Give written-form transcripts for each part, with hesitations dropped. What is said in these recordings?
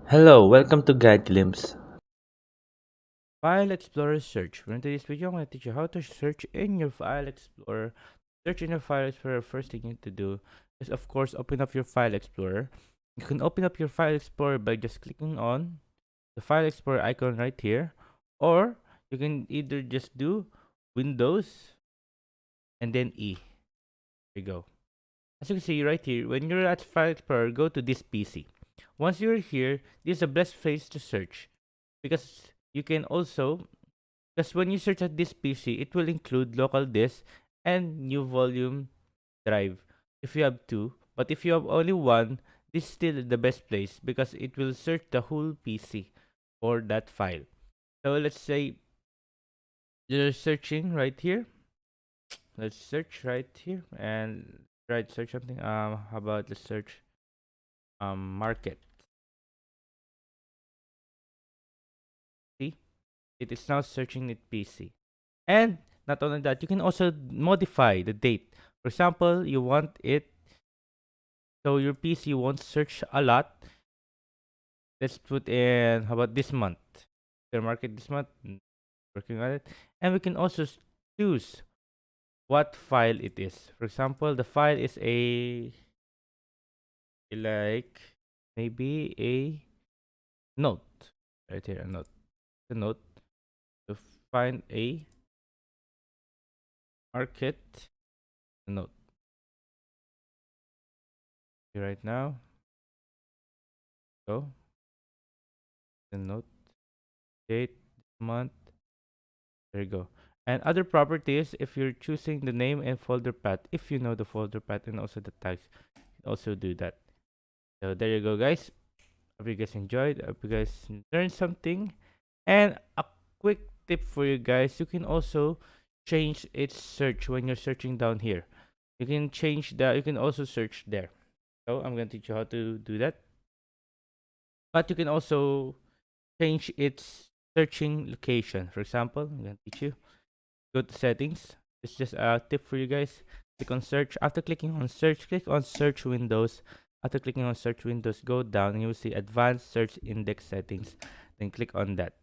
Hello, welcome to Guide Glimpse. File Explorer search. In today's video, I'm going to teach you how to search in your File Explorer. Search in your File Explorer, first thing you need to do is, of course, open up your File Explorer. You can open up your File Explorer by just clicking on the File Explorer icon right here, or you can either just do Windows and then E. There you go. As you can see right here, when you're at File Explorer, go to this PC. Once you're here, this is the best place to search because you can also because when you search at this PC, it will include local disk and new volume drive if you have two. But if you have only one, this is still the best place because it will search the whole PC for that file. So let's say you're searching right here. Let's search right here and try to search something. How about let's search market. See, it is now searching it PC. And not only that, you can also modify the date. For example, you want it so your PC won't search a lot. Let's put in, how about this month? The market this month, working on it. And we can also choose what file it is. For example, the file is like maybe a note. Right here, a note. The note to find a market note. Right now, go the note date month. There you go. And other properties, if you're choosing the name and folder path, if you know the folder path and also the tags, you can also do that. So there you go, guys. Hope you guys enjoyed. Hope you guys learned something. And a quick tip for you guys, you can also change its search when you're searching down here. You can change that. You can also search there. So I'm going to teach you how to do that. But you can also change its searching location. For example, I'm going to teach you. Go to settings. It's just a tip for you guys. Click on search. After clicking on search, click on search windows. After clicking on search windows, go down and you will see advanced search index settings. Then click on that.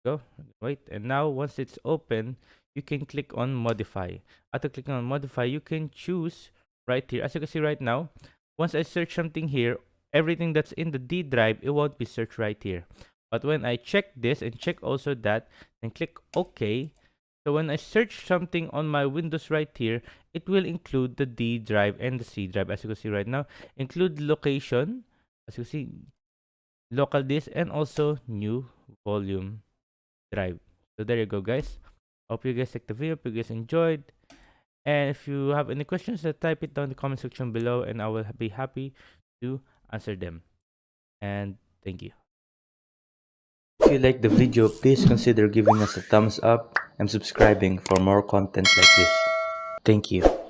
Go. Wait. And now once it's open, you can click on modify. After clicking on modify, you can choose right here. As you can see right now, once I search something here, everything that's in the D drive, it won't be searched right here. But when I check this and check also that, then click OK. So when I search something on my Windows right here, it will include the D drive and the C drive. As you can see right now, include location, as you see, local disk, and also new volume drive. So there you go, guys. Hope you guys liked the video. Hope you guys enjoyed. And if you have any questions, type it down in the comment section below, and I will be happy to answer them. And thank you. If you like the video, please consider giving us a thumbs up and subscribing for more content like this. Thank you.